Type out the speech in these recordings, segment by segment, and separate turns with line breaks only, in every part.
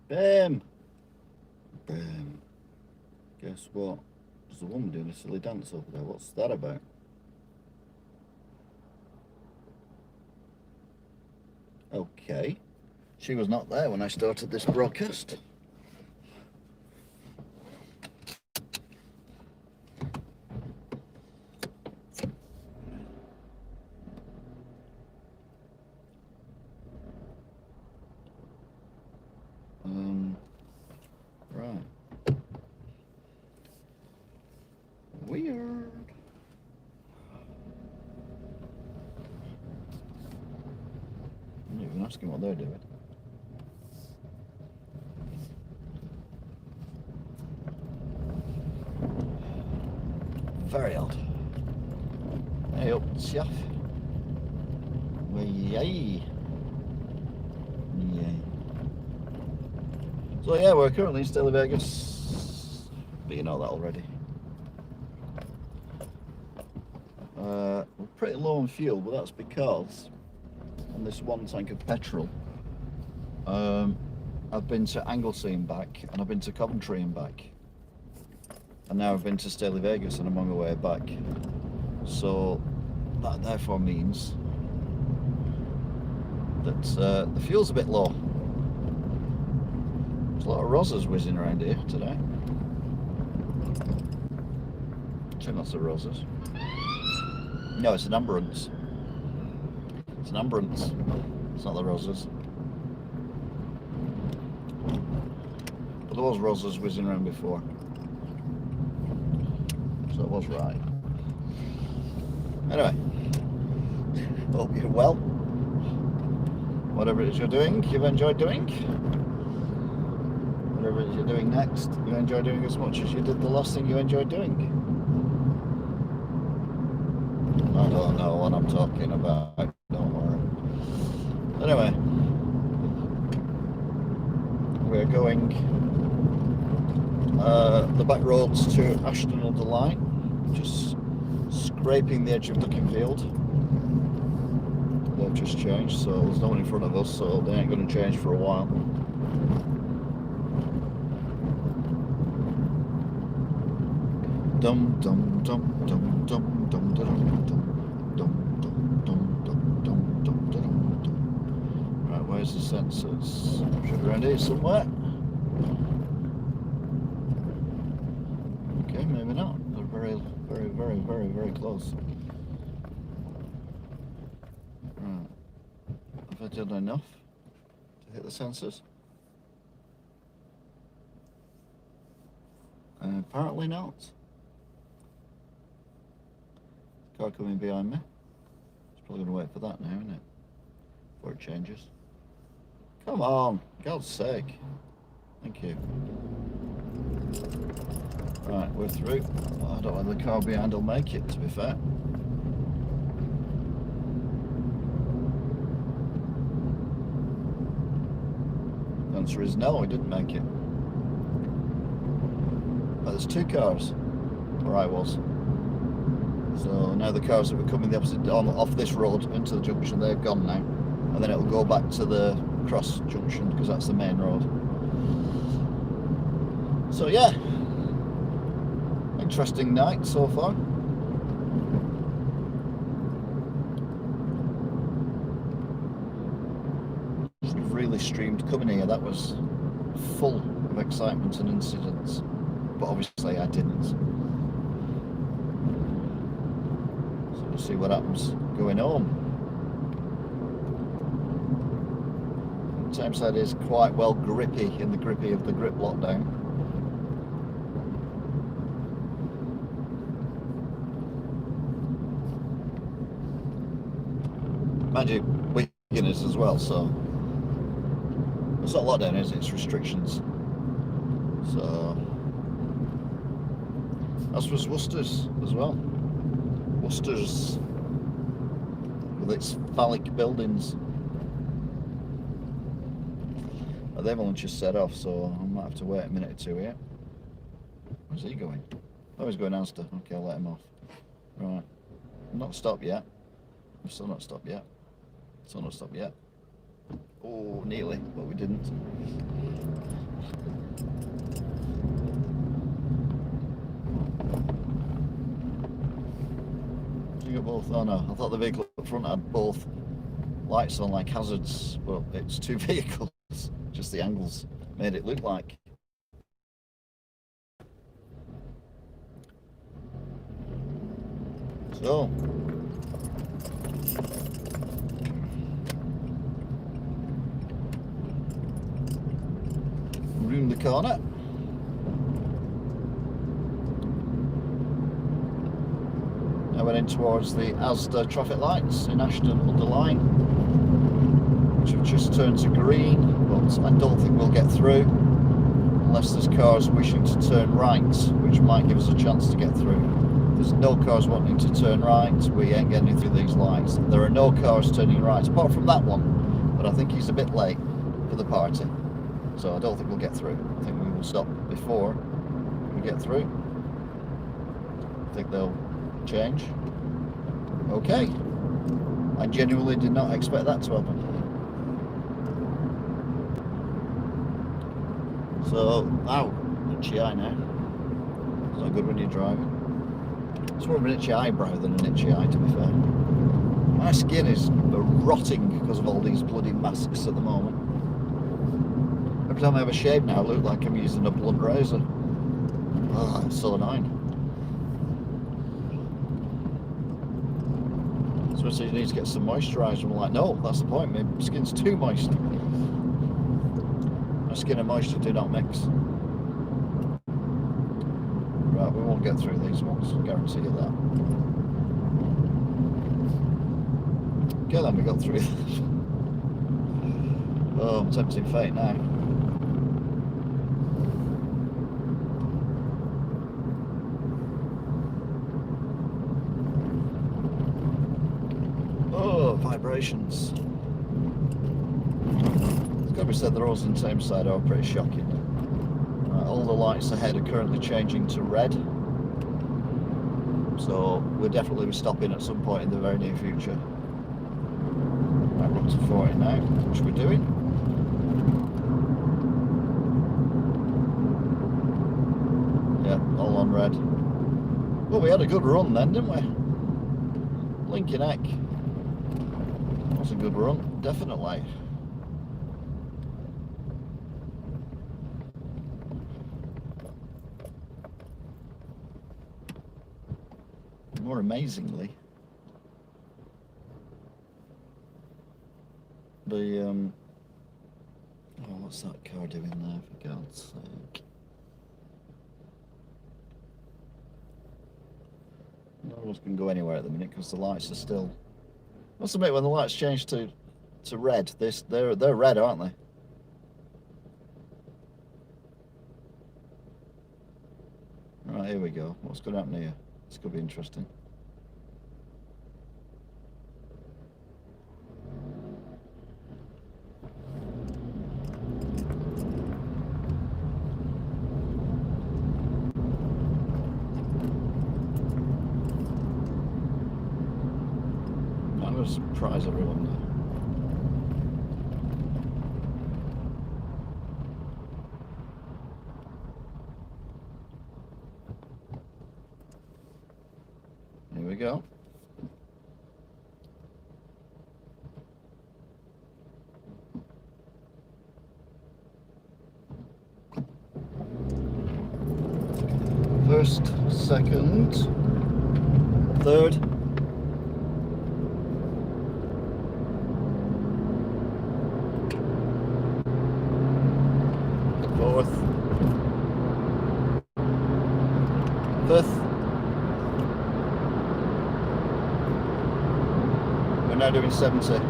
Bam! Bam. Guess what? There's a woman doing a silly dance over there. What's that about? Okay. She was not there when I started this broadcast. Right. Weird. I'm not even asking what they're doing. Very odd. Hey up, chef. Yay. Yay. So yeah, we're currently in Stella Vegas. But you know that already. We're pretty low on fuel, but that's because on this one tank of petrol, I've been to Anglesey and back, and I've been to Coventry and back. And now I've been to Stella Vegas and I'm on my way back. So that therefore means that the fuel's a bit low. There's a lot of Rosas whizzing around here today. I think that's the Rosas. No, it's an ambulance. It's an ambulance. It's not the Rosas. But there was Rosas whizzing around before. So it was right. Anyway, hope you're well. Whatever it is you're doing, you've enjoyed doing. Whatever it is you're doing next, you enjoy doing as much as you did the last thing you enjoyed doing. I don't know what I'm talking about, don't worry. Anyway, we're going the back roads to Ashton-under-Lyne, just scraping the edge of Duckingfield. They've just changed, so there's no one in front of us, so they ain't going to change for a while. Dum dum dum dum dum dum dum dum dum dum dum dum dum dum. Right, where's the sensors? Should be around here somewhere. Okay, maybe not. They're very close. Right. Have I done enough to hit the sensors? Apparently not. Car coming behind me. It's probably going to wait for that now, isn't it? Before it changes. Come on, God's sake. Thank you. Right, we're through. Well, I don't know whether the car behind will make it, to be fair. The answer is no, it didn't make it. But there's two cars where I was. So now the cars that were coming the opposite off this road into the junction, they're gone now, and then it'll go back to the cross junction because that's the main road. So yeah, interesting night so far. We've really streamed coming here. That was full of excitement and incidents, but obviously I didn't. See what happens going home. Tameside is quite well grippy in the grippy of the grip lockdown. Mind you, Wigan is as well, so it's not lockdown, is it? It's restrictions. So as was Worcester's as well. Worcester's with its phallic buildings. But they've only just set off, so I might have to wait a minute or two here. Where's he going? Oh, he's going Asda. Okay, I'll let him off. Right. I'm not stopped yet. I'm still not stopped yet. Still not stopped yet. Oh, nearly, but we didn't. both. Oh no, I thought the vehicle up front had both lights on like hazards, but it's two vehicles. Just the angles made it look like. So, round the corner. I went in towards the Asda traffic lights in Ashton under Line, which have just turned to green, but I don't think we'll get through unless there's cars wishing to turn right, which might give us a chance to get through. There's no cars wanting to turn right, we ain't getting through these lights. There are no cars turning right, apart from that one, but I think he's a bit late for the party, so I don't think we'll get through. I think we will stop before we get through. I think they'll change. Okay. I genuinely did not expect that to happen. So, ow, itchy eye now. It's not good when you're driving. It's more of an itchy eyebrow than an itchy eye, to be fair. My skin is rotting because of all these bloody masks at the moment. Every time I have a shave now, I look like I'm using a blunt razor. Oh, it's so annoying. So you need to get some moisturiser. I'm like, no, that's the point. My skin's too moist. My skin and moisture do not mix. Right, we won't get through these ones, I guarantee you that. Okay then, we got through. Oh, I'm tempting fate now. Vibrations. It's got to be said, the roads on the same side are pretty shocking. All the lights ahead are currently changing to red, so we'll definitely be stopping at some point in the very near future. Right, we're up to 40 now, which we're doing. Yeah, all on red. Well, we had a good run then, didn't we? Blinking heck. That's a good run, definitely. More amazingly, the oh, what's that car doing there, for God's sake? No one can go anywhere at the minute because the lights are still. Must admit, when the lights change to red, they're red, aren't they? Right, here we go. What's going to happen here? This could be interesting. I'm going to surprise everyone now. Here we go. First, second, third. Fourth. Fifth. We're now doing 70.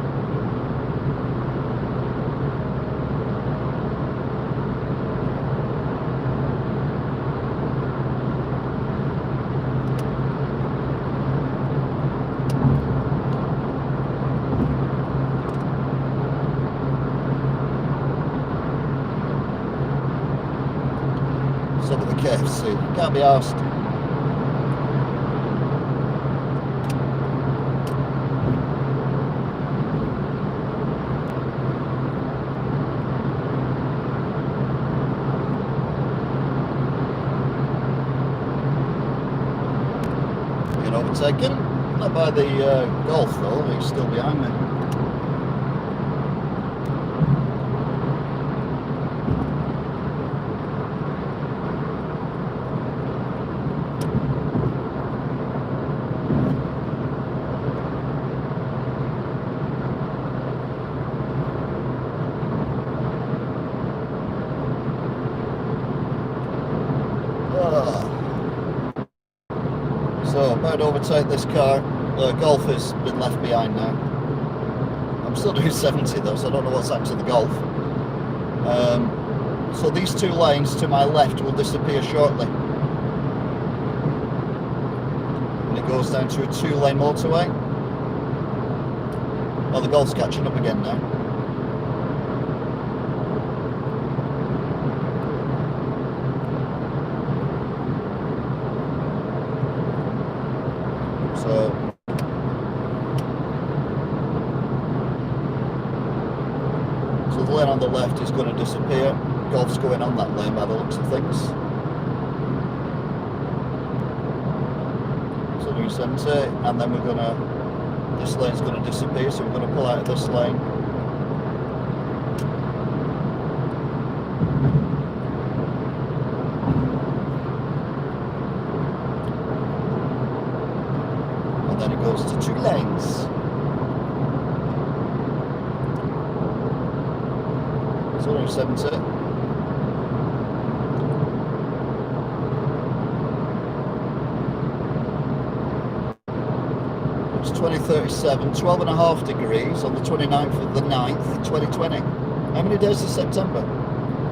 Stop at the KFC. Can't be asked. Being overtaken. Not by the Golf though, he's still behind me. So, I'm about to overtake this car. The Golf has been left behind now. I'm still doing 70 though, so I don't know what's happened to the Golf. So these two lanes to my left will disappear shortly. And it goes down to a 2-lane motorway. Oh, the Golf's catching up again now. So the lane on the left is going to disappear. Golf's going on that lane by the looks of things. So doing 70, and then this lane's going to disappear, so we're going to pull out of this lane. And then it goes to 2 lanes. So doing 70. It's 2037, 12.5 degrees on the 29th of the 9th, 2020. How many days is September?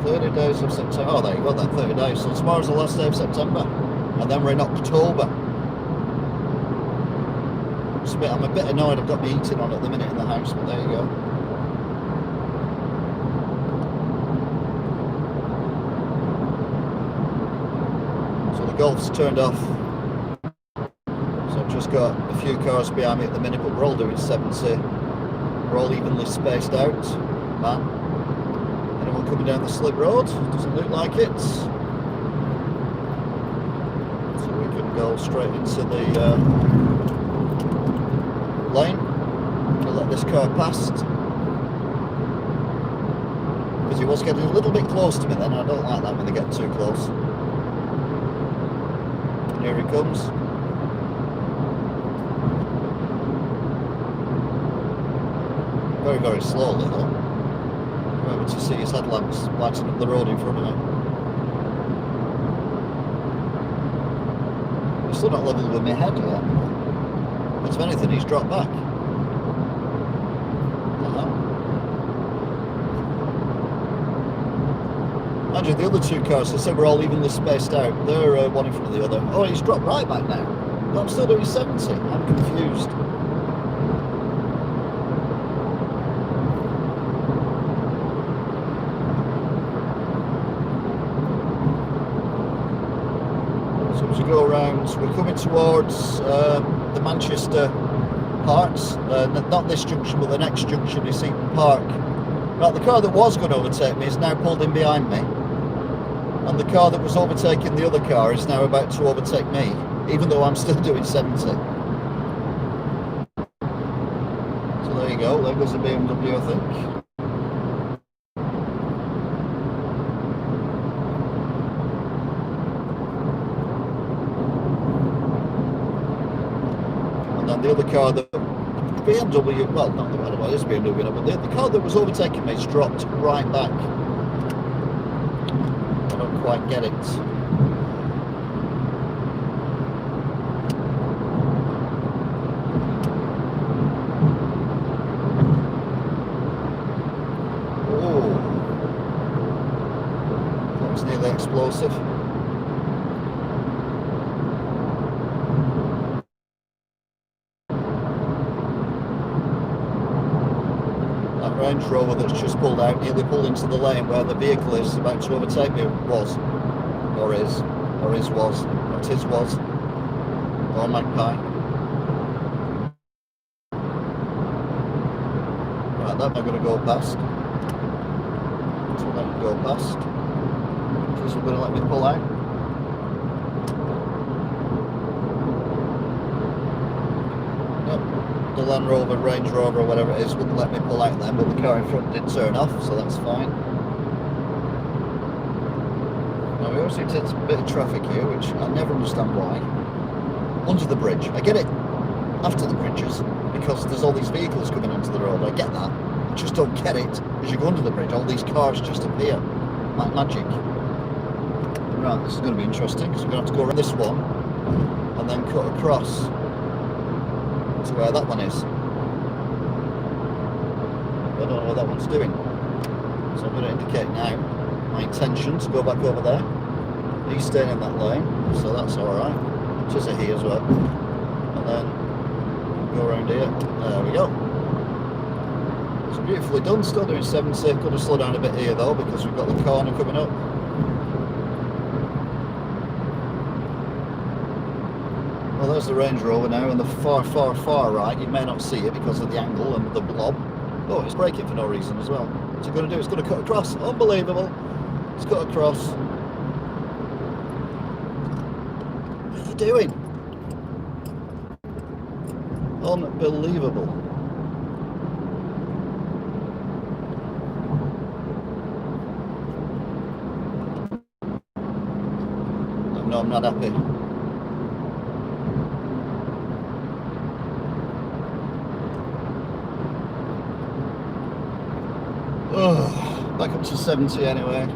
30 days of September. Oh, there you go, that 30 days. So tomorrow's the last day of September. And then we're in October. I'm a bit annoyed I've got my heating on at the minute in the house, but there you go. So the Golf's turned off. Just got a few cars behind me at the minute, but we're all doing 70. We're all evenly spaced out. Man, anyone coming down the slip road? Doesn't look like it. So we can go straight into the lane. We'll let this car past. Because he was getting a little bit close to me then. I don't like that when they get too close. And here he comes. Very, very slowly though. We're able to see his headlamps lighting up the road in front of him. He's still not level with my head yet. But if anything, he's dropped back. Mind you, the other 2 cars, I said we're all evenly spaced out. They're one in front of the other. Oh, he's dropped right back now. But I'm still doing 70. I'm confused. Go around, we're coming towards the Manchester parts, not this junction but the next junction is Eaton Park. Right, the car that was going to overtake me is now pulled in behind me, and the car that was overtaking the other car is now about to overtake me, even though I'm still doing 70. So there you go, there goes the BMW, I think. And the other car that BMW, well, not the one, it's BMW, but the car that was overtaking me has dropped right back. I don't quite get it. Oh, that was nearly explosive. Range Rover that's just pulled out, nearly pulled into the lane where the vehicle is about to overtake me was. Or his was. Not his was. Or Magpie. Right, that I'm going to go past. So let me go past. This is going to let me pull out. the Land Rover, Range Rover, or whatever it is, wouldn't let me pull out then, but the car in front did turn off, so that's fine. Now we also get a bit of traffic here, which I never understand why. Under the bridge. I get it after the bridges, because there's all these vehicles coming onto the road. I get that. I just don't get it as you go under the bridge. All these cars just appear like magic. Right, this is going to be interesting, because we're going to have to go around this one and then cut across to where that one is. I don't know what that one's doing, so I'm going to indicate now my intention to go back over there. He's staying in that lane, so that's alright. Just a he as well. And then go around here. There we go. It's beautifully done, still doing 70. Got to slow down a bit here though, because we've got the corner coming up. Well, there's the Range Rover now, and the far right, you may not see it because of the angle and the blob. Oh, it's braking for no reason as well. What's it going to do? It's going to cut across. Unbelievable. It's cut across. What are you doing? Unbelievable. No, I'm not happy. Oh, back up to 70 anyway.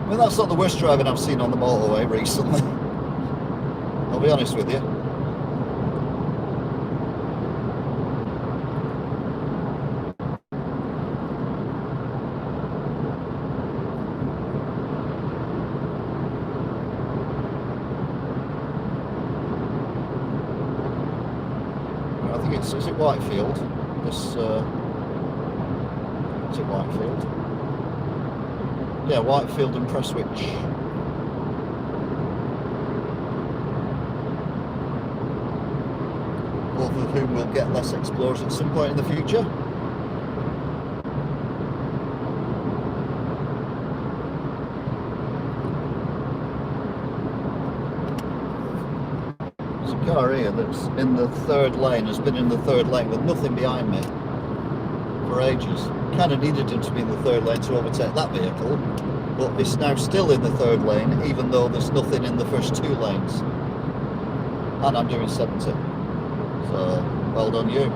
I mean, that's not the worst driving I've seen on the motorway recently. I'll be honest with you. Is it Whitefield? This is it Whitefield? Yeah, Whitefield and Prestwich. Both of whom will get less explorers at some point in the future. Car here that's in the third lane has been in the third lane with nothing behind me for ages. Kind of needed him to be in the third lane to overtake that vehicle, but it's now still in the third lane even though there's nothing in the first two lanes, and I'm doing 70, so well done you.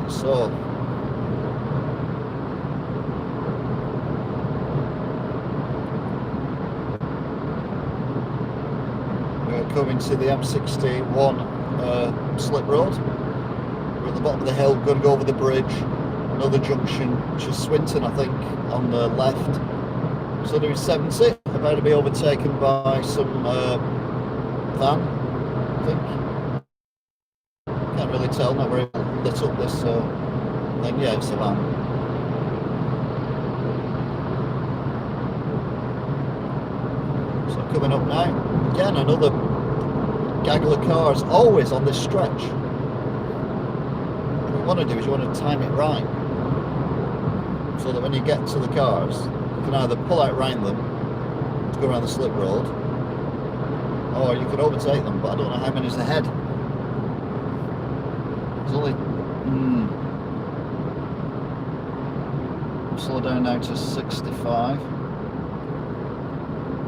So we're coming to the M61 slip road. We're at the bottom of the hill, going to go over the bridge, another junction, which is Swinton, I think, on the left. So doing 70, about to be overtaken by some van, I think. Can't really tell, not very lit up this thing. Yeah, it's a van. So coming up now, again another gaggle of cars, always on this stretch. What you want to do is you want to time it right, so that when you get to the cars, you can either pull out round them to go around the slip road, or you can overtake them, but I don't know how many's ahead. There's only slow down now to 65.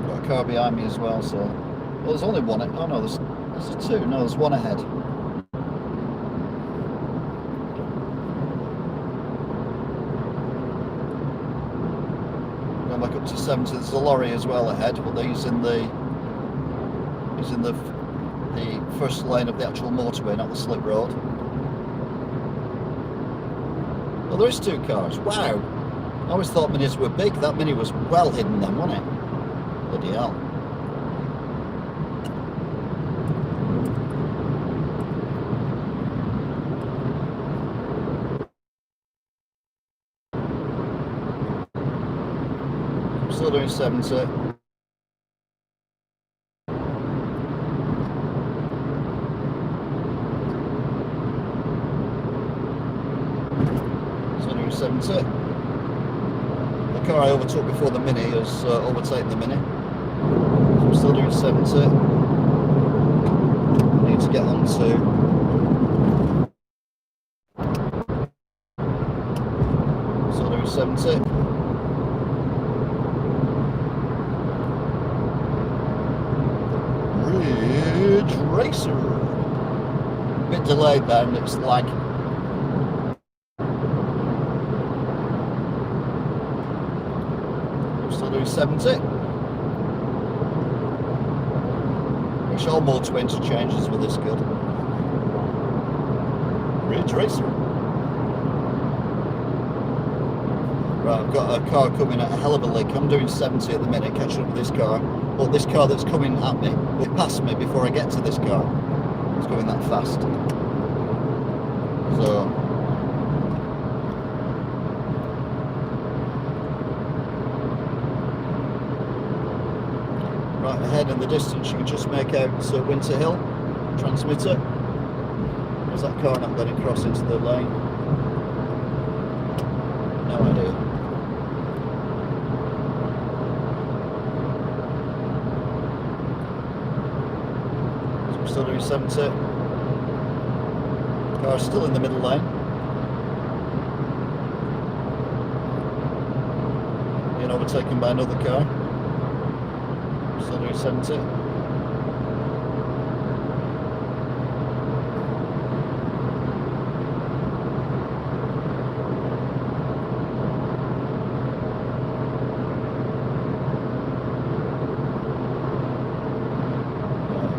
Got a car behind me as well, so well, there's only one. Oh no, there's two. No, there's one ahead. Going back up to 70. There's a lorry as well ahead, but he's in the first lane of the actual motorway, not the slip road. Well, there is two cars. Wow. I always thought minis were big. That mini was well hidden then, wasn't it? Bloody hell. Still doing 70. Still doing 70. The car I overtook before the Mini has overtaken the Mini. So I'm still doing 70. I need to get on to still doing 70. Ridge Racer. A bit delayed there and it's like still doing 70. Wish all motorway interchanges were this good. Ridge Racer. Right, I've got a car coming at a hell of a lick. I'm doing 70 at the minute, catching up with this car. But this car that's coming at me will pass me before I get to this car. It's going that fast. So right ahead in the distance you can just make out Winter Hill transmitter. Is that car not letting cross into the lane? No idea. So we're still doing 70. Car's still in the middle lane. Being overtaken by another car. Still doing 70.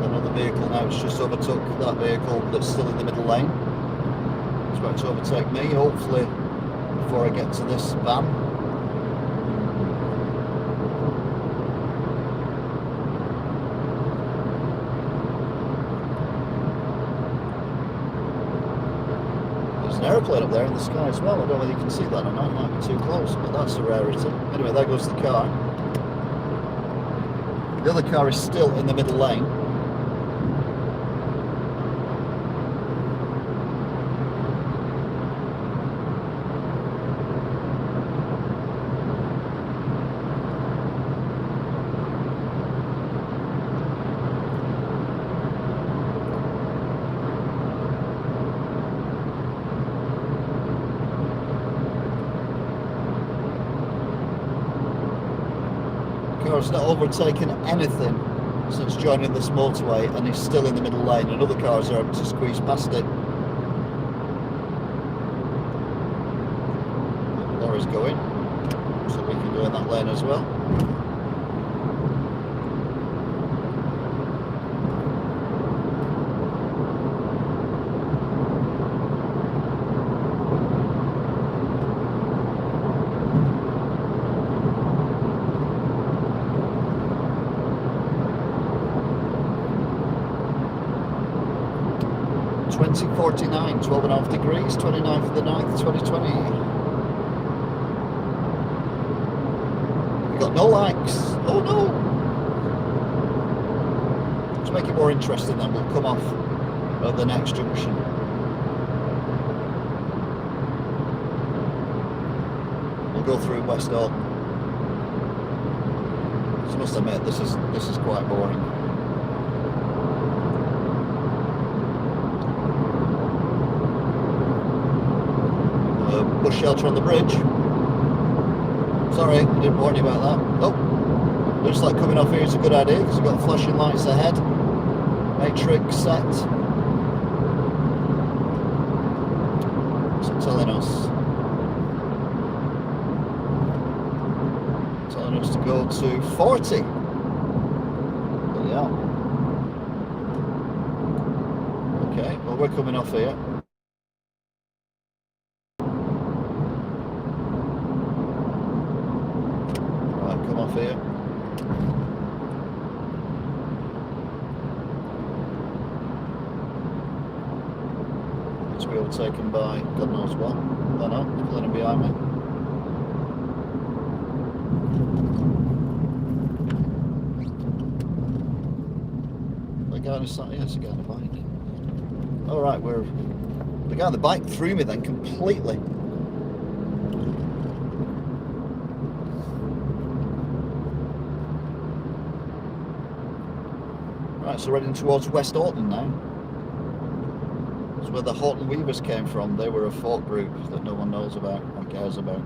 Another vehicle now, it's just overtook that vehicle that's still in the middle lane. It's about to overtake me, hopefully before I get to this van. There's an aeroplane up there in the sky as well. I don't know whether you can see that or not, it might be too close, but that's a rarity. Anyway, there goes the car. The other car is still in the middle lane. Car's not overtaken anything since joining this motorway and he's still in the middle lane and other cars are able to squeeze past it. Lorry's going, so we can go in that lane as well. .49, 12.5 degrees, 29th of the 9th, 2020. We got no likes. Oh no! To make it more interesting then, we'll come off at the next junction. We'll go through West Alton. So I must admit, this is quite boring. Bush shelter on the bridge. Sorry, I didn't warn you about that. Oh, looks like coming off here is a good idea because we've got flashing lights ahead. Matrix set. What's it telling us? Telling us to go to 40. Yeah. Okay, well we're coming off here. Here. To be overtaken by God knows what. I don't know, pulling in behind me. guy on the side? Yeah, it's a guy on the bike. Alright, the guy on the bike threw me then completely. Right, so we're heading towards West Horton now. That's where the Horton Weavers came from. They were a folk group that no one knows about or cares about.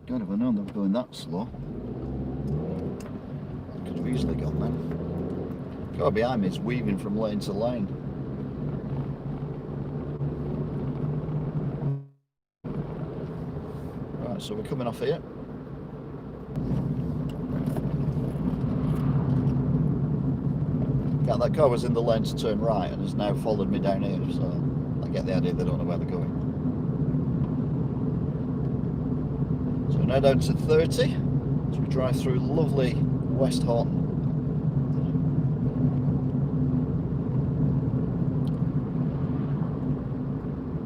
God, if I known they were going that slow, I could have easily gone then. The car behind me is weaving from lane to lane. Right, so we're coming off here. Yeah, that car was in the lane to turn right and has now followed me down here, so I get the idea they don't know where they're going. So we're now down to 30, as we drive through lovely West Horton.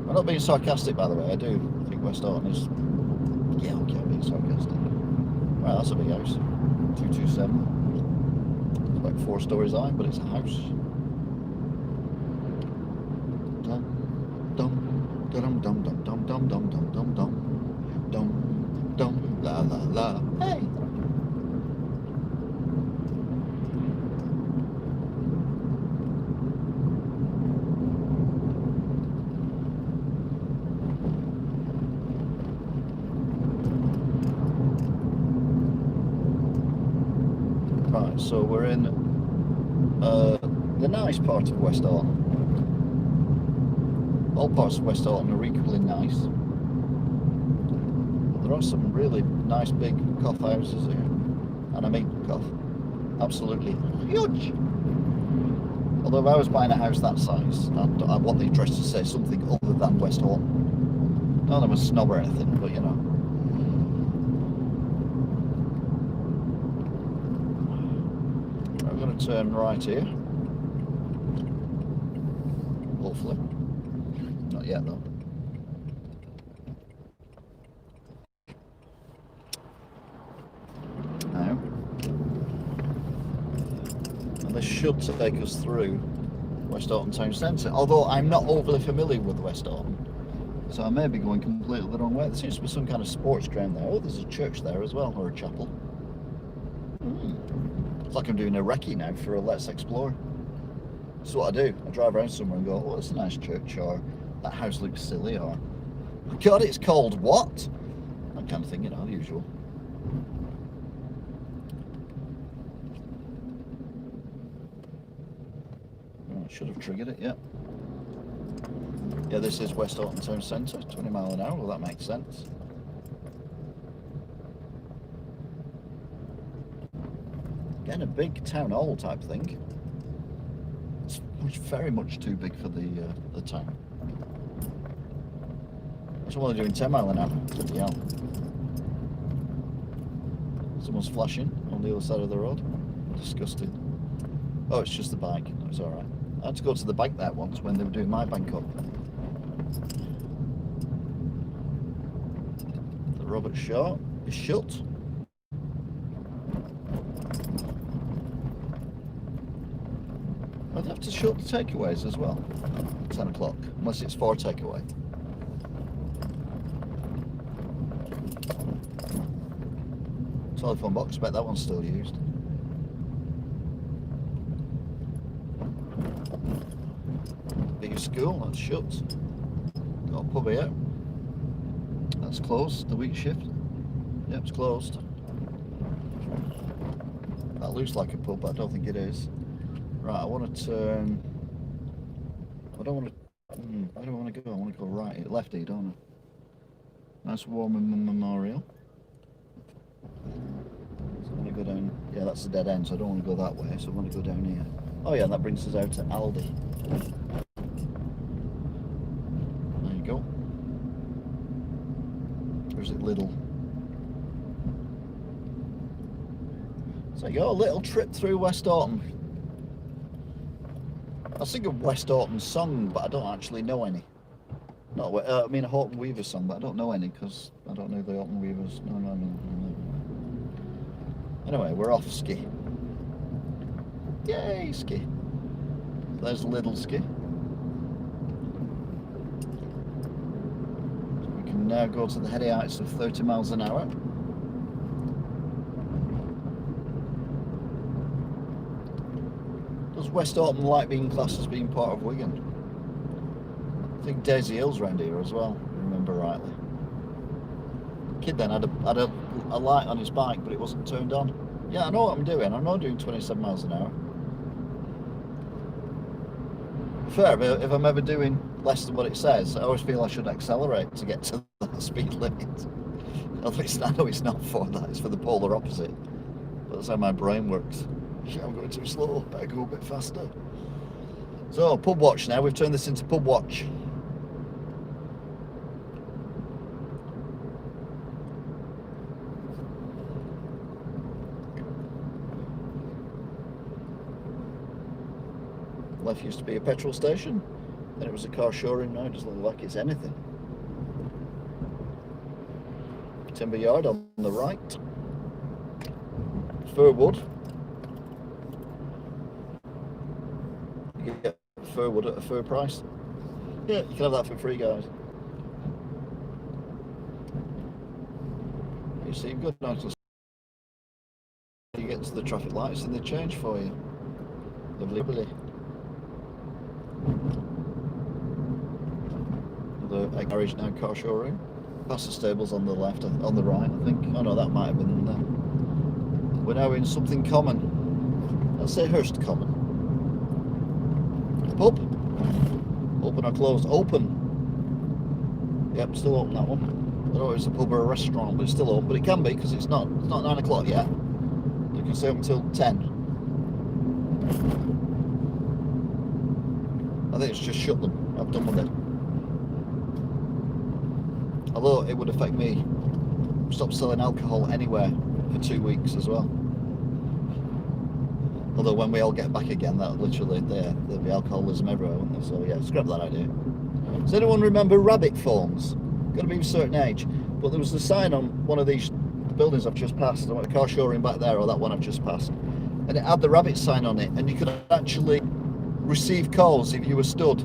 I'm not being sarcastic, by the way. I do think West Horton is... Yeah, okay, I'm being sarcastic. Right, that's a big house. 227. It's like 4 stories high, but it's a house. Dum dum dum dum dum dum dum dum dum dum dum dum dum la la la. Hey. Right, so we're in the nice part of West Horton. All parts of West Horton are equally nice. But there are some really nice big cough houses here. And I mean cough. Absolutely huge. Although if I was buying a house that size, I want the address to say something other than West Horton. Not that I'm a snob or anything, but you know. I'm going to turn right here. Hopefully. Not yet though. Now. And this should take us through West Horton Town Centre. Although I'm not overly familiar with West Horton. So I may be going completely the wrong way. There seems to be some kind of sports ground there. Oh, there's a church there as well, or a chapel. It's like I'm doing a recce now for a Let's Explore. That's what I do. I drive around somewhere and go, oh, it's a nice church, or that house looks silly, or God, it's called what? That kind of thing, you know, the usual. Oh, I should have triggered it, yeah. Yeah, this is West Horton Town Centre, 20 mile an hour, well that makes sense. Getting a big town hall type thing. It's very much too big for the town. That's what they're doing 10 mile an hour. Bloody hell. Someone's flashing on the other side of the road. Disgusting. Oh, it's just the bike. No, it's alright. I had to go to the bank there once when they were doing my bank up. The Robert Shaw is shut. I'd have to shut the takeaways as well. 10 o'clock, unless it's for takeaway. Telephone box, I bet that one's still used. Big school, that's shut. Got a pub here. That's closed, the week shift. Yep, it's closed. That looks like a pub, but I don't think it is. Right, I want to turn... I don't want to... Where do I want to go? I want to go right, lefty, don't I? Nice warm memorial. So I want to go down... Yeah, that's the dead end, so I don't want to go that way, so I want to go down here. Oh yeah, that brings us out to Aldi. There you go. Or is it Lidl? So you go, a little trip through West Orton. I sing a West Orton song, but I don't actually know any. Not, I mean a Horton Weaver song, but I don't know any because I don't know the Horton Weavers. No. Anyway, we're off ski. Yay, ski. There's little ski. So we can now go to the heady heights of 30 miles an hour. Does West Orton like being classed as being part of Wigan? I think Daisy Hill's round here as well, if I remember rightly. Kid then had a light on his bike, but it wasn't turned on. Yeah, I know what I'm doing. I'm not doing 27 miles an hour. Fair, but if I'm ever doing less than what it says, I always feel I should accelerate to get to the speed limit. I know it's not for that, it's for the polar opposite. But that's how my brain works. Shit, I'm going too slow, better go a bit faster. So, pub watch now, we've turned this into pub watch. Left used to be a petrol station, then it was a car showroom, now it doesn't look like it's anything. Timber yard on the right. Fir wood. You can get fir wood at a fair price. Yeah, you can have that for free, guys. You see, good nice. You get to the traffic lights and they change for you. Lovely. The garage now car showroom. Past the stables on the left, on the right, I think. Oh no, that might have been there. We're now in something common. Let's say Hurst Common. Pub. Open or closed? Open. Yep, still open, that one. I don't know if it's a pub or a restaurant, but it's still open. But it can be because it's not 9 o'clock yet. You can stay open until 10. I think it's just shut them. I've done with it. Although it would affect me. Stop selling alcohol anywhere for 2 weeks as well. Although when we all get back again, that literally there'll be alcoholism everywhere, won't there? So yeah, scrap that idea. Does anyone remember rabbit phones? Got to be a certain age. But there was a sign on one of these buildings I've just passed. I went to car showroom back there, or that one I've just passed, and it had the rabbit sign on it, and you could actually receive calls if you were stood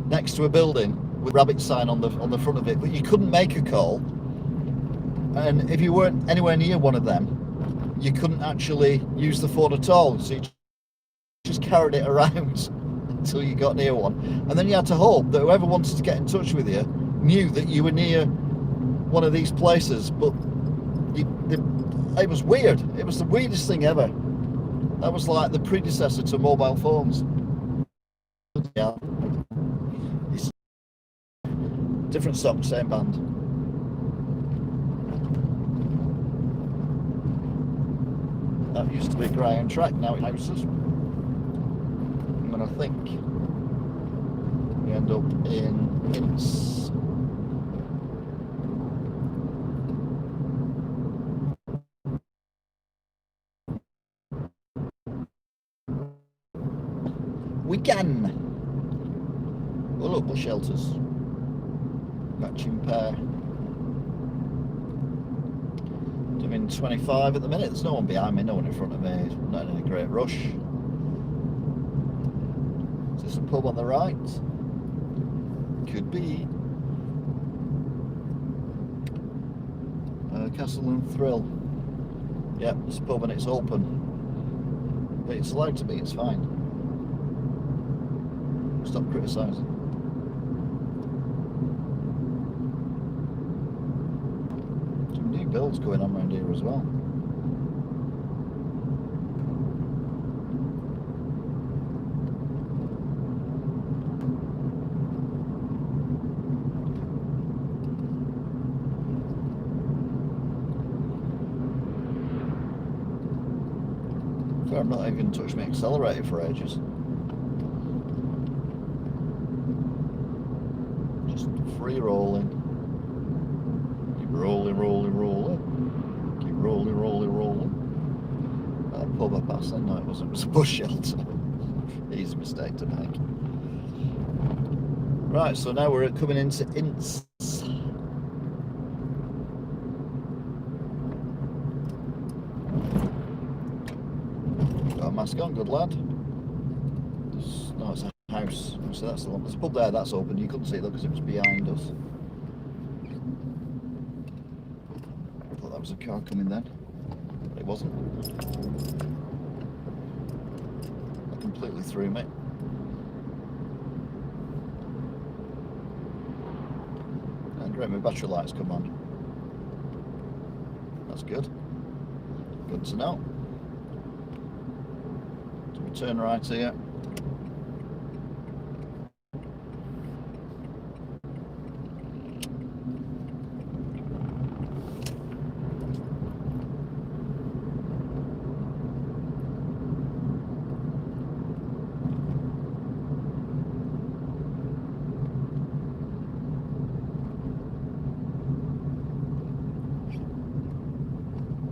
next to a building with a rabbit sign on the front of it, but you couldn't make a call, and if you weren't anywhere near one of them, you couldn't actually use the phone at all, so you just carried it around until you got near one, and then you had to hope that whoever wanted to get in touch with you knew that you were near one of these places. But it was weird. It was the weirdest thing ever. That was like the predecessor to mobile phones. Yeah. It's different song, same band. That used to be Graham Track, now it's houses. And then I think we end up in Ince. Wigan. Oh look, bus shelters. Matching pair. Doing 25 at the minute. There's no one behind me, no one in front of me. Not in a great rush. Is this a pub on the right? Could be. Castle and Thrill. Yep, it's a pub and it's open. But it's allowed to be, it's fine. Stop criticising. Some new builds going on around here as well. I've not even touched my accelerator for ages. Free rolling. Keep rolling. Keep rolling. pub I passed then. No, it wasn't. It was a bus shelter. Easy mistake to make. Right, so now we're coming into Ince. Got a mask on, good lad. No, it's a house. So that's the one. There's a pub there that's open. You couldn't see it though because it was behind us. I thought that was a car coming then, but it wasn't. That completely threw me. And great, my battery lights come on. That's good. Good to know. So we turn right here.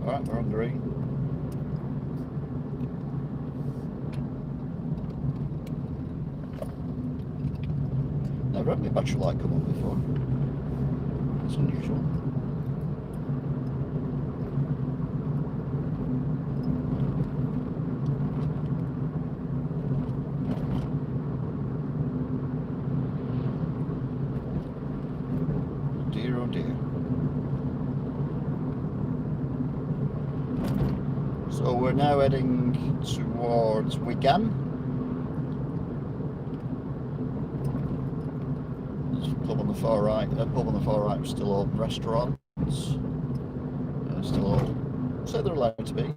Alright, we're on green. Never had my battery light come on before. It's unusual. Dear oh dear. So we're now heading towards Wigan. There's a pub on the far right. Pub on the far right is still open. Restaurants still open. So they're allowed to be.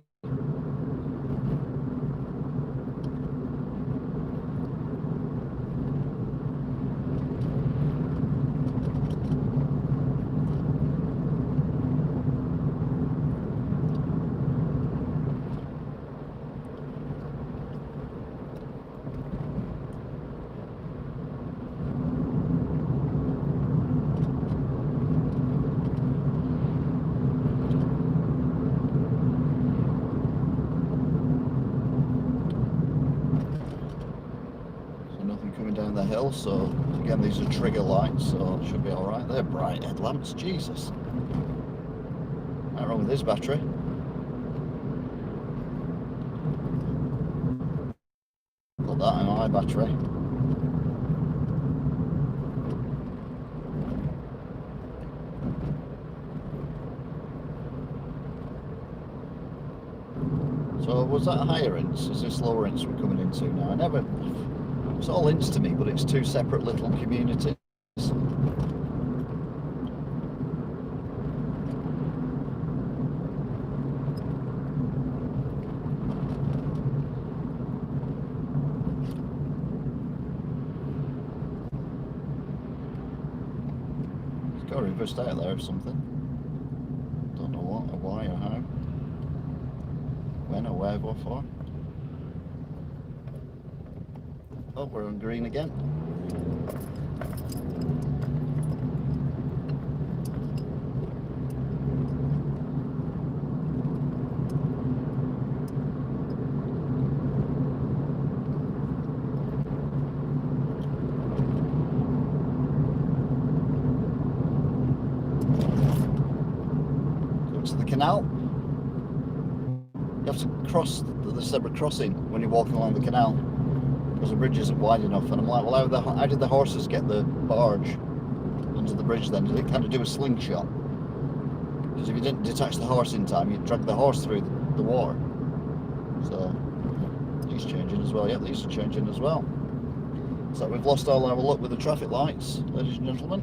Down the hill, so again these are trigger lights, so it should be alright. They're bright headlamps, Jesus. Nothing wrong with this battery. Put that in my battery. So was that higher Ince? Is this lower Ince we're coming into now? It's all Ince to me, but it's two separate little communities. It's got reversed out there or something. Don't know what, or why, or how. When, or where, what for. Oh, we're on green again. Go to the canal. You have to cross the zebra crossing when you're walking along the canal, because the bridge isn't wide enough. And I'm like, well, how did the horses get the barge under the bridge then? Did it kind of do a slingshot? Because if you didn't detach the horse in time, you'd drag the horse through the water. So, these changing as well. Yeah, these are changing as well. So we've lost all our luck with the traffic lights, ladies and gentlemen.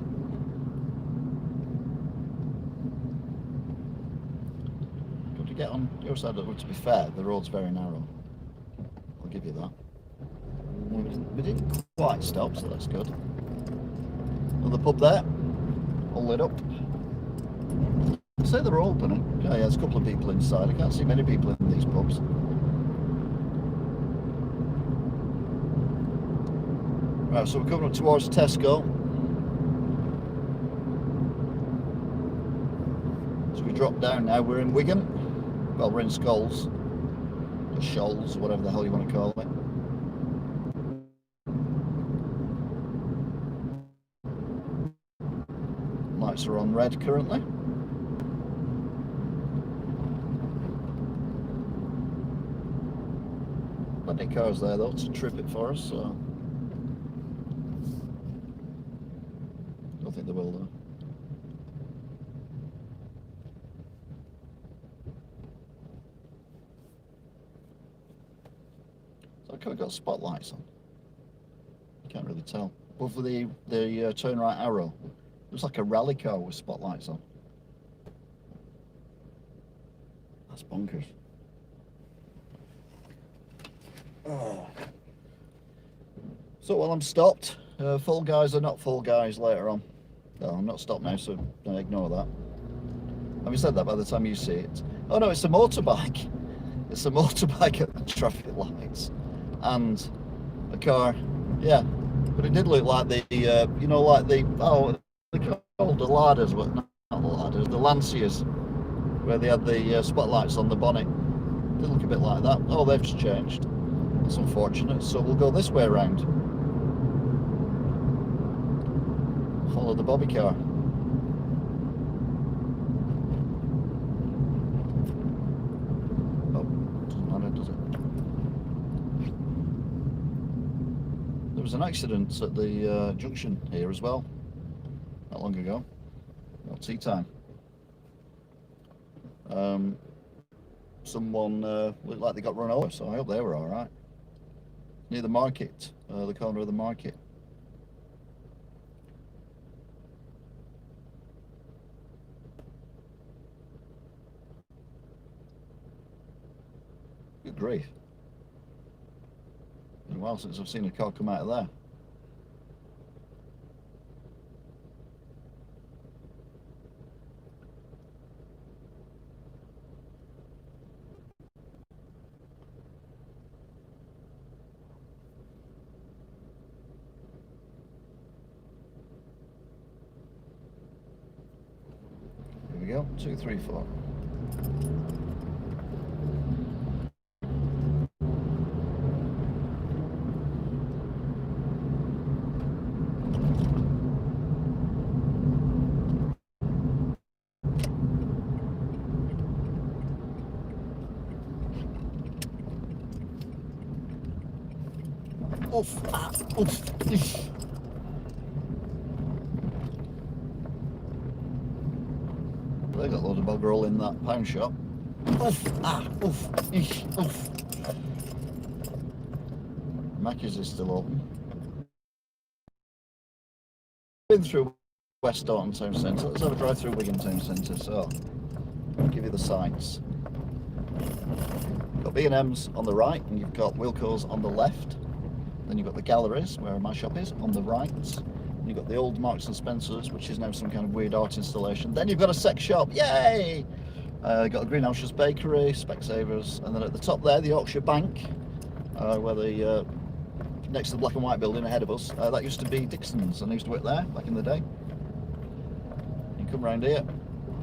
Got to get on your side of the road. To be fair, the road's very narrow. I'll give you that. We didn't quite stop, so that's good. Another pub there, all lit up. I'd say they're open. Yeah, there's a couple of people inside. I can't see many people in these pubs. Right, so we're coming up towards Tesco. So we drop down now. We're in Wigan. Well, we're in Skulls. or shoals, whatever the hell you want to call it. Lights are on red currently. Plenty of cars there though to trip it for us, so don't think they will though. So I've kind of got spotlights on. You can't really tell. Above the turn right arrow, looks like a rally car with spotlights on. That's bonkers. Oh. So while I'm stopped, full guys or not full guys later on. No, I'm not stopped now, so don't ignore that. Having said that, by the time you see it, oh no, it's a motorbike. It's a motorbike at the traffic lights, and a car. Yeah, but it did look like the, you know, like the they called the ladders, but not the ladders, the Lanciers, where they had the spotlights on the bonnet. It did look a bit like that. Oh, they've just changed. That's unfortunate. So we'll go this way around. Follow the bobby car. Oh, doesn't matter, does it? There was an accident at the junction here as well, not long ago. Well, tea time. Someone looked like they got run over, so I hope they were all right. Near the market, the corner of the market. Good grief. It's been a while since I've seen a car come out of there. Here we go, 2, 3, 4. Oof, ah, oof. They got a load of bugger all in that pound shop. Oof, ah, oof, oof. Mackey's is still open. Been through West Dorton Town Centre. Let's have a drive through Wigan Town Centre. So, I'll give you the sights. You've got B&M's on the right, and you've got Wilco's on the left. Then you've got the galleries, where my shop is, on the right. And you've got the old Marks and Spencer's, which is now some kind of weird art installation. Then you've got a sex shop, yay! You've got the Greenhouse's Bakery, Specsavers, and then at the top there, the Yorkshire Bank, where the next to the black and white building ahead of us. That used to be Dixon's, and I used to work there back in the day. You come round here,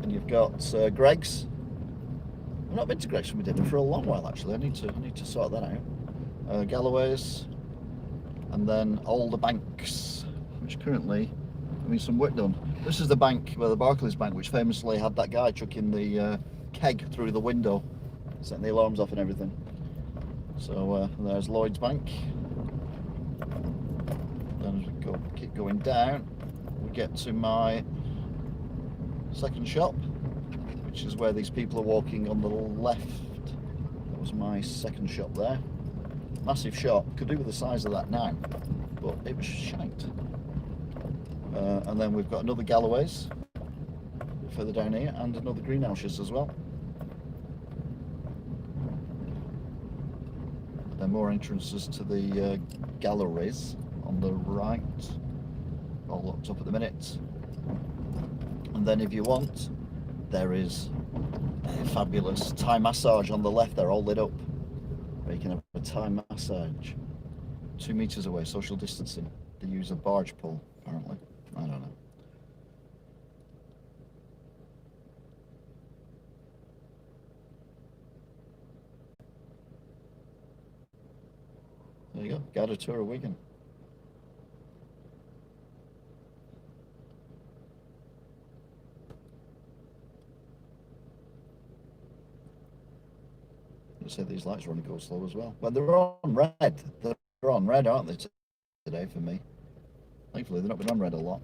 and you've got Greg's. I've not been to Greg's from dinner for a long while actually. I need to sort that out. Galloway's, and then all the banks, which currently, I mean, some work done. This is the bank, the Barclays Bank, which famously had that guy chucking the keg through the window, setting the alarms off and everything. So there's Lloyd's Bank. Then as we keep going down, we get to my second shop, which is where these people are walking on the left. That was my second shop there. Massive shop, could do with the size of that now, but it was shite. And then we've got another Galloway's further down here, and another Greenhouse's as well. There are more entrances to the galleries on the right, all locked up at the minute. And then if you want, there is a fabulous Thai massage on the left. They're all lit up, where you can have a Thai massage 2 meters away, social distancing. They use a barge pole, apparently. I don't know. There you go, guided tour of Wigan. You say these lights are going to go slow as well. Well, they're on red. They're on red, aren't they, today for me? Thankfully, they've not been on red a lot.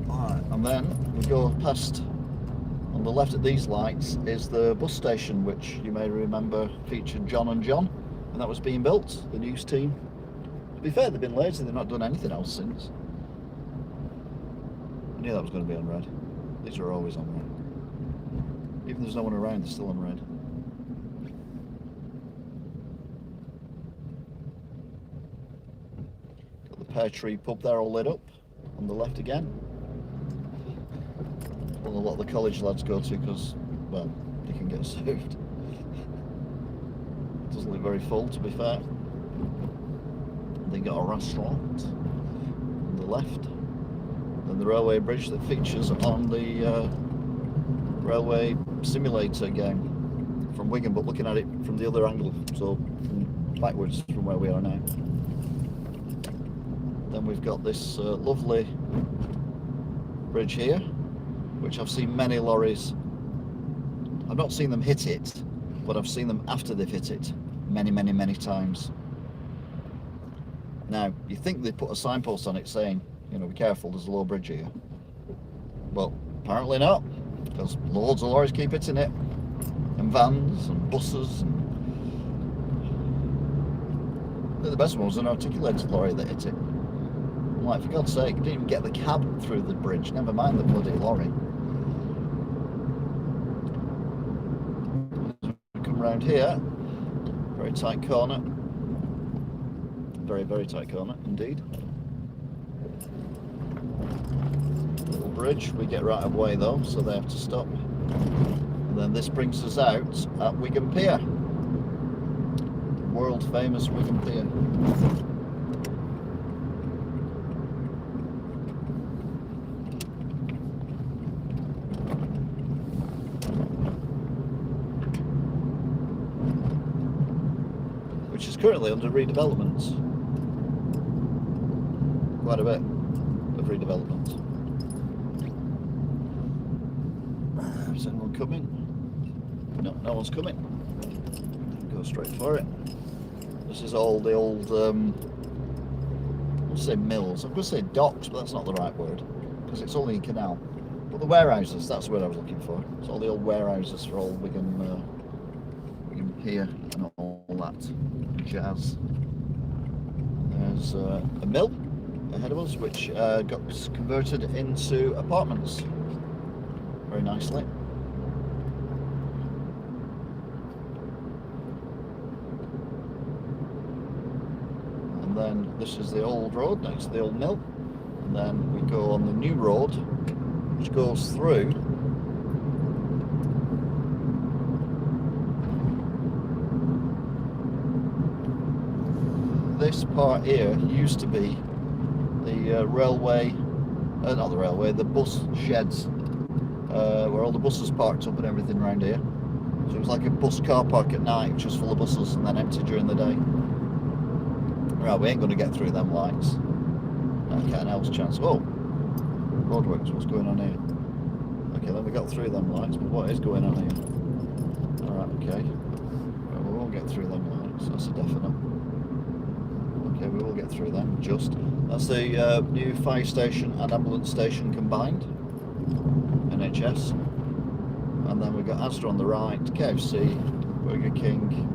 Alright, and then we go past, on the left of these lights is the bus station, which you may remember featured John and John, and that was being built, the news team. To be fair, they've been lazy, they've not done anything else since. I knew that was going to be on red. These are always on red. Even if there's no one around, they're still on red. Got the Pear Tree pub there all lit up, on the left again. Well, a lot of the college lads go to because, well, they can get served. It doesn't look very full, to be fair. They got a restaurant on the left. Then the railway bridge that features on the railway simulator game from Wigan, but looking at it from the other angle, so backwards from where we are now. Then we've got this lovely bridge here, which I've seen many lorries. I've not seen them hit it, but I've seen them after they've hit it many, many, many times. Now, you think they put a signpost on it saying, you know, be careful, there's a low bridge here. Well, apparently not, because loads of lorries keep hitting it, and vans and buses. And I think the best one was an articulated lorry that hit it. I'm like, for God's sake, you didn't even get the cab through the bridge, never mind the bloody lorry. We come round here, very tight corner. Very, very tight corner indeed. Little bridge, we get right away though, so they have to stop. And then this brings us out at Wigan Pier. The world famous Wigan Pier. Which is currently under redevelopment. Quite a bit of redevelopment. Is anyone coming? No, no one's coming. Go straight for it. This is all the old, I won't say mills, I'm going to say docks, but that's not the right word, because it's only a canal. But the warehouses, that's the word I was looking for. It's all the old warehouses for old Wigan Pier and all that jazz. There's a mill ahead of us, which got converted into apartments very nicely. And then this is the old road next to the old mill, and then we go on the new road which goes through this part here. Used to be the railway, not the railway, the bus sheds, where all the buses parked up and everything around here. So it was like a bus car park at night, which was full of buses, and then empty during the day. Right, we ain't going to get through them lights. Not a cat and else chance. Oh, roadworks, what's going on here? Okay, then we got through them lights, but what is going on here? Alright, okay. Well, we won't get through them lights, that's a definite. Okay, we will get through them, just. That's the new fire station and ambulance station combined, NHS. And then we've got Asda on the right, KFC, Burger King,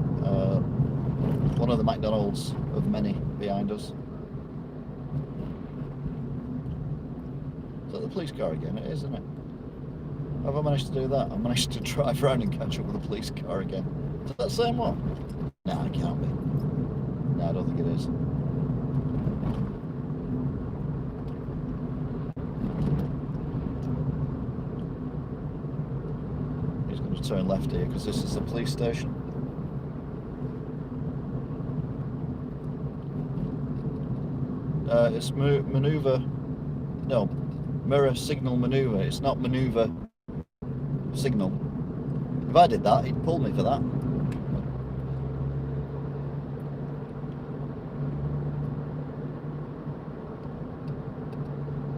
one of the McDonald's of many behind us. Is that the police car again? It is, isn't it? Have I managed to do that? I managed to drive around and catch up with the police car again. Is that the same one? No, it can't be. No, I don't think it is. He's going to turn left here because this is the police station. It's manoeuvre, no, mirror signal manoeuvre. It's not manoeuvre signal. If I did that, he'd pull me for that.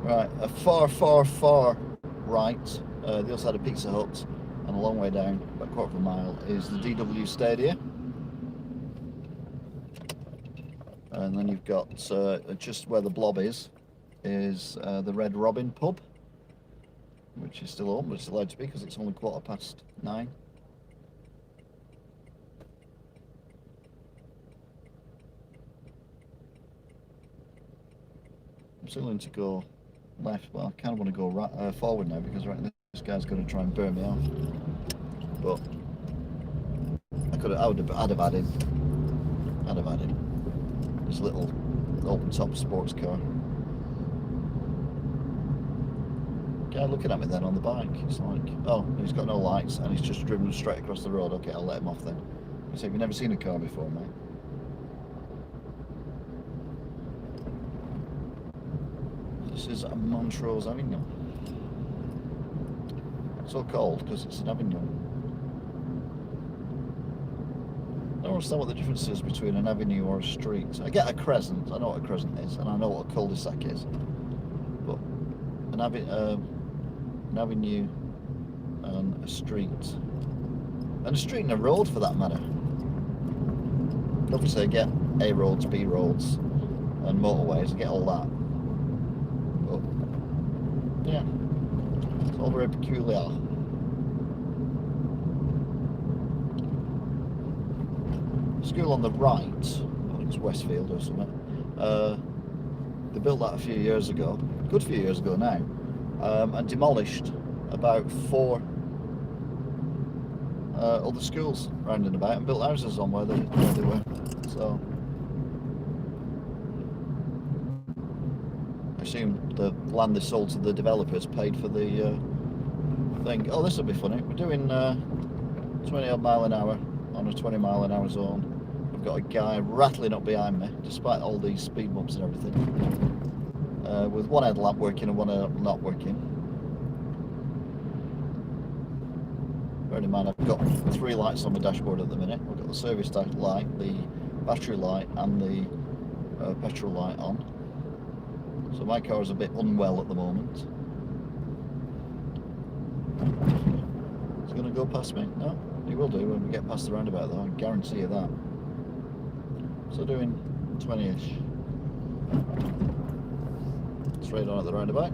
Right, a far right, the other side of Pizza Hut, and a long way down, about a quarter of a mile, is the DW Stadia. And then you've got, just where the blob is the Red Robin pub, which is still open, but it's allowed to be because it's only 9:15. I'm still going to go left, but I kind of want to go right, forward now because right, this guy's going to try and burn me off. But I'd have added this little open top sports car. Guy looking at me then on the bike. It's like, oh, he's got no lights and he's just driven straight across the road. Okay, I'll let him off then. He said, "You've never seen a car before, mate." This is a Montrose Avenue. So called because it's an avenue. I don't understand what the difference is between an avenue or a street. I get a crescent, I know what a crescent is, and I know what a cul-de-sac is. But an avenue and a street. And a street and a road for that matter. Obviously I get A roads, B roads, and motorways, I get all that. But, yeah, it's all very peculiar. School on the right, I think it's Westfield or something, they built that a few years ago, a good few years ago now, and demolished about 4 other schools round and about and built houses on where they were. So I assume the land they sold to the developers paid for the thing. Oh, this will be funny. We're doing 20 odd mile an hour on a 20 mile an hour zone. I've got a guy rattling up behind me despite all these speed bumps and everything, with one headlamp working and one headlamp not working. Bearing in mind I've got 3 lights on my dashboard at the minute. I've got the service light, the battery light and the petrol light on. So my car is a bit unwell at the moment. Is he going to go past me? No, he will do when we get past the roundabout though, I guarantee you that. So doing 20-ish. Straight on at the roundabout.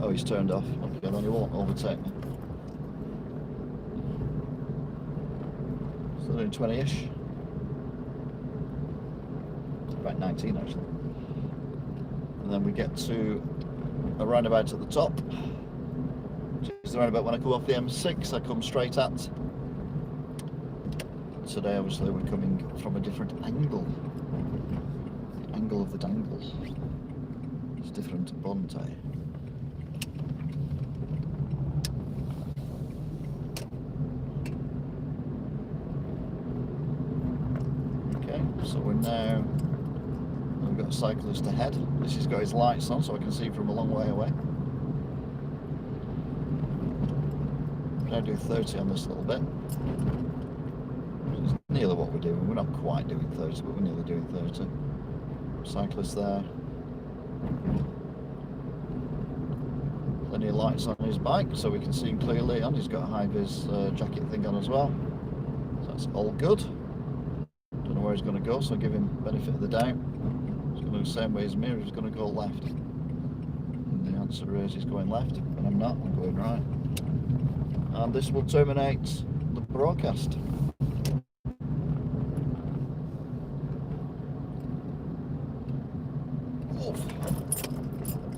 Oh, he's turned off. Okay, then he won't overtake me. So doing 20-ish. About 19 actually. And then we get to a roundabout at the top. Which is the roundabout when I come off the M6, I come straight at. Today obviously we're coming from a different angle. The angle of the dangle. It's different to Bonte. Okay, so we're now, we've got a cyclist ahead. This has got his lights on so I can see from a long way away. We're now doing 30 on this little bit. It's nearly what we're doing. We're not quite doing 30, but we're nearly doing 30. Cyclist there. Plenty of lights on his bike so we can see him clearly, and he's got a high-vis jacket thing on as well. So that's all good. Don't know where he's going to go, so I'll give him benefit of the doubt. He's going to go the same way as me, or he's going to go left. And the answer is he's going left, and I'm not, I'm going right. And this will terminate the broadcast.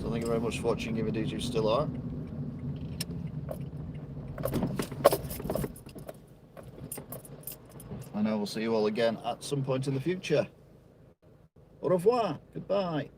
So thank you very much for watching, if indeed you still are. And I will see you all again at some point in the future. Au revoir, goodbye.